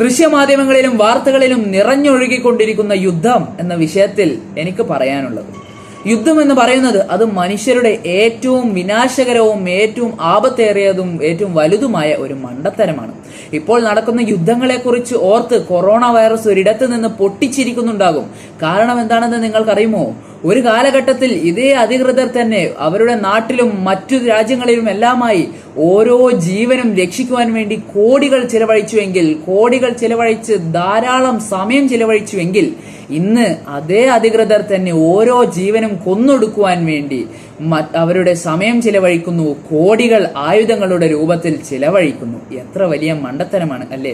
ദൃശ്യമാധ്യമങ്ങളിലും വാർത്തകളിലും നിറഞ്ഞൊഴുകിക്കൊണ്ടിരിക്കുന്ന യുദ്ധം എന്ന വിഷയത്തിൽ എനിക്ക് പറയാനുള്ളത്, യുദ്ധം എന്ന് പറയുന്നത് അത് മനുഷ്യരുടെ ഏറ്റവും വിനാശകരവും ഏറ്റവും ആപത്തേറിയതും ഏറ്റവും വലുതുമായ ഒരു മണ്ടത്തരമാണ്. ഇപ്പോൾ നടക്കുന്ന യുദ്ധങ്ങളെക്കുറിച്ച് ഓർത്ത് കൊറോണ വൈറസ് ഒരിടത്ത് നിന്ന് പൊട്ടിച്ചിരിക്കുന്നുണ്ടാകും. കാരണം എന്താണെന്ന് നിങ്ങൾക്കറിയുമോ? ഒരു കാലഘട്ടത്തിൽ ഇതേ അധികൃതർ തന്നെ അവരുടെ നാട്ടിലും മറ്റു രാജ്യങ്ങളിലും എല്ലാമായി ഓരോ ജീവനും രക്ഷിക്കുവാൻ വേണ്ടി കോടികൾ ചിലവഴിച്ച് ധാരാളം സമയം ചിലവഴിച്ചുവെങ്കിൽ ഇന്ന് അതേ അധികൃതർ തന്നെ ഓരോ ജീവനും കൊന്നൊടുക്കുവാൻ വേണ്ടി അവരുടെ സമയം ചിലവഴിക്കുന്നു, കോടികൾ ആയുധങ്ങളുടെ രൂപത്തിൽ ചിലവഴിക്കുന്നു. എത്ര വലിയ മണ്ടത്തരമാണ് അല്ലേ?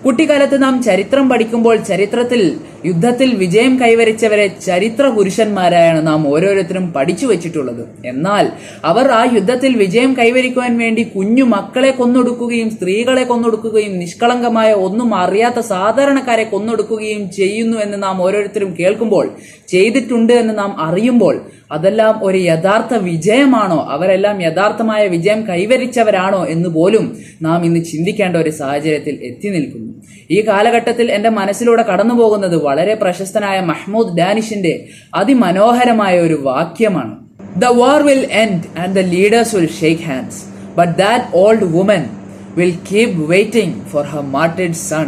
കുട്ടിക്കാലത്ത് നാം ചരിത്രം പഠിക്കുമ്പോൾ ചരിത്രത്തിൽ യുദ്ധത്തിൽ വിജയം കൈവരിച്ചവരെ ചരിത്ര പുരുഷന്മാരായാണ് നാം ഓരോരുത്തരും പഠിച്ചു വെച്ചിട്ടുള്ളത്. എന്നാൽ അവർ ആ യുദ്ധത്തിൽ വിജയം കൈവരിക്കുവാൻ വേണ്ടി കുഞ്ഞു മക്കളെ കൊന്നൊടുക്കുകയും സ്ത്രീകളെ കൊന്നൊടുക്കുകയും നിഷ്കളങ്കമായ ഒന്നും അറിയാത്ത സാധാരണക്കാരെ കൊന്നൊടുക്കുകയും ചെയ്യുന്നു എന്ന് നാം ഓരോരുത്തരും കേൾക്കുമ്പോൾ, ചെയ്തിട്ടുണ്ട് എന്ന് നാം അറിയുമ്പോൾ അതെല്ലാം ഒരു യഥാർത്ഥ വിജയമാണോ, അവരെല്ലാം യഥാർത്ഥമായ വിജയം കൈവരിച്ചവരാണോ എന്ന് പോലും നാം ഇന്ന് ചിന്തിക്കേണ്ട ഒരു സാഹചര്യത്തിൽ എത്തി നിൽക്കുന്നു. ഈ കാലഘട്ടത്തിൽ എന്റെ മനസ്സിലൂടെ കടന്നു പോകുന്നത് വളരെ പ്രശസ്തനായ മഹ്മൂദ് ഡാനിഷിന്റെ അതിമനോഹരമായ ഒരു വാക്യമാണ്. The war will end and the leaders will shake hands, but that old woman will keep waiting for her martyred son.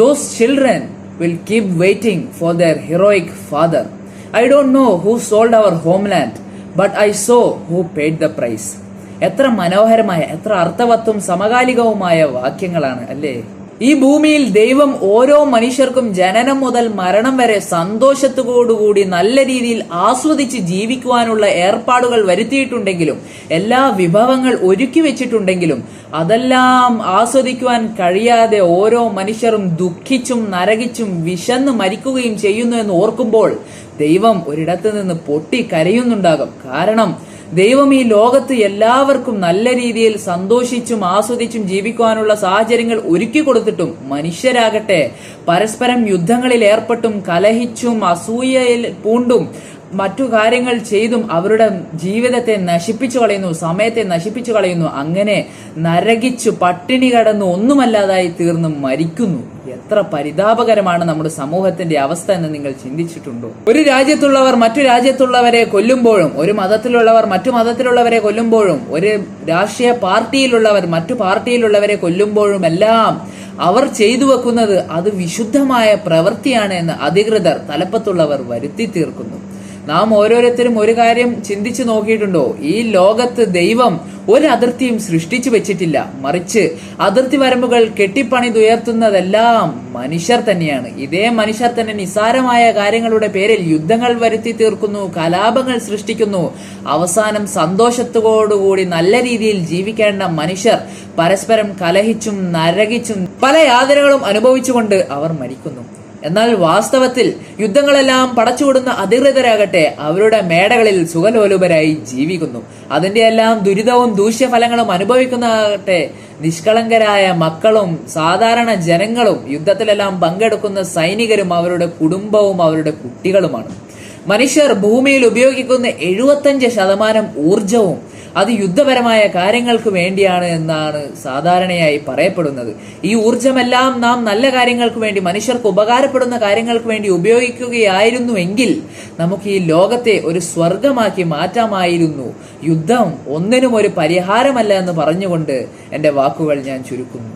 Those children will keep waiting for their heroic father. I don't know who sold our homeland, but I saw who paid the price. എത്ര മനോഹരമായ, എത്ര അർത്ഥവത്തും സമകാലികവുമായ വാക്യങ്ങളാണ് അല്ലേ? ഈ ഭൂമിയിൽ ദൈവം ഓരോ മനുഷ്യർക്കും ജനനം മുതൽ മരണം വരെ സന്തോഷത്തോടുകൂടി നല്ല രീതിയിൽ ആസ്വദിച്ച് ജീവിക്കുവാനുള്ള ഏർപ്പാടുകൾ വരുത്തിയിട്ടുണ്ടെങ്കിലും, എല്ലാ വിഭവങ്ങൾ ഒരുക്കി വെച്ചിട്ടുണ്ടെങ്കിലും അതെല്ലാം ആസ്വദിക്കുവാൻ കഴിയാതെ ഓരോ മനുഷ്യരും ദുഃഖിച്ചും നരകിച്ചും വിശന്ന് മരിക്കുകയും ചെയ്യുന്നു എന്ന് ഓർക്കുമ്പോൾ ദൈവം ഒരിടത്ത് നിന്ന് പൊട്ടി കരയുന്നുണ്ടാകും. കാരണം ദൈവം ഈ ലോകത്ത് എല്ലാവർക്കും നല്ല രീതിയിൽ സന്തോഷിച്ചും ആസ്വദിച്ചും ജീവിക്കുവാനുള്ള സാഹചര്യങ്ങൾ ഒരുക്കി കൊടുത്തിട്ടും മനുഷ്യരാകട്ടെ പരസ്പരം യുദ്ധങ്ങളിൽ ഏർപ്പെട്ടും കലഹിച്ചും അസൂയയിൽ പൂണ്ടും മറ്റു കാര്യങ്ങൾ ചെയ്തും അവരുടെ ജീവിതത്തെ നശിപ്പിച്ചു കളയുന്നു, സമയത്തെ നശിപ്പിച്ചു കളയുന്നു. അങ്ങനെ നരകിച്ചു പട്ടിണി കടന്ന് ഒന്നുമല്ലാതായി തീർന്ന് മരിക്കുന്നു. എത്ര പരിതാപകരമാണ് നമ്മുടെ സമൂഹത്തിന്റെ അവസ്ഥ എന്ന് നിങ്ങൾ ചിന്തിച്ചിട്ടുണ്ടോ? ഒരു രാജ്യത്തുള്ളവർ മറ്റു രാജ്യത്തുള്ളവരെ കൊല്ലുമ്പോഴും, ഒരു മതത്തിലുള്ളവർ മറ്റു മതത്തിലുള്ളവരെ കൊല്ലുമ്പോഴും, ഒരു രാഷ്ട്രീയ പാർട്ടിയിലുള്ളവർ മറ്റു പാർട്ടിയിലുള്ളവരെ കൊല്ലുമ്പോഴും എല്ലാം അവർ ചെയ്തു വെക്കുന്നത് അത് വിശുദ്ധമായ പ്രവൃത്തിയാണ് എന്ന് അധികൃതർ തലപ്പത്തുള്ളവർ വരുത്തി തീർക്കുന്നു. നാം ഓരോരുത്തരും ഒരു കാര്യം ചിന്തിച്ചു നോക്കിയിട്ടുണ്ടോ? ഈ ലോകത്ത് ദൈവം ഒരു അതിർത്തിയും സൃഷ്ടിച്ചു വെച്ചിട്ടില്ല. മറിച്ച് അതിർത്തി വരമ്പുകൾ കെട്ടിപ്പണിതുയർത്തുന്നതെല്ലാം മനുഷ്യർ തന്നെയാണ്. ഇതേ മനുഷ്യർ തന്നെ നിസ്സാരമായ കാര്യങ്ങളുടെ പേരിൽ യുദ്ധങ്ങൾ വരുത്തി തീർക്കുന്നു, കലാപങ്ങൾ സൃഷ്ടിക്കുന്നു. അവസാനം സന്തോഷത്തോടുകൂടി നല്ല രീതിയിൽ ജീവിക്കേണ്ട മനുഷ്യർ പരസ്പരം കലഹിച്ചും നരകിച്ചും പല യാതനകളും അനുഭവിച്ചുകൊണ്ട് അവർ മരിക്കുന്നു. എന്നാൽ വാസ്തവത്തിൽ യുദ്ധങ്ങളെല്ലാം പടച്ചുവിടുന്ന അധികൃതരാകട്ടെ അവരുടെ മേടകളിൽ സുഖലോലുപരായി ജീവിക്കുന്നു. അതിന്റെ എല്ലാം ദുരിതവും ദൂഷ്യഫലങ്ങളും അനുഭവിക്കുന്നതാകട്ടെ നിഷ്കളങ്കരായ മക്കളും സാധാരണ ജനങ്ങളും യുദ്ധത്തിലെല്ലാം പങ്കെടുക്കുന്ന സൈനികരും അവരുടെ കുടുംബവും അവരുടെ കുട്ടികളുമാണ്. മനുഷ്യർ ഭൂമിയിൽ ഉപയോഗിക്കുന്ന 75% ഊർജവും അത് യുദ്ധപരമായ കാര്യങ്ങൾക്ക് വേണ്ടിയാണ് എന്നാണ് സാധാരണയായി പറയപ്പെടുന്നത്. ഈ ഊർജമെല്ലാം നാം നല്ല കാര്യങ്ങൾക്ക് വേണ്ടി, മനുഷ്യർക്ക് ഉപകാരപ്പെടുന്ന കാര്യങ്ങൾക്ക് വേണ്ടി ഉപയോഗിക്കുകയായിരുന്നുവെങ്കിൽ നമുക്ക് ഈ ലോകത്തെ ഒരു സ്വർഗമാക്കി മാറ്റാമായിരുന്നു. യുദ്ധം ഒന്നിനും ഒരു പരിഹാരമല്ല എന്ന് പറഞ്ഞുകൊണ്ട് എന്റെ വാക്കുകൾ ഞാൻ ചുരുക്കുന്നു.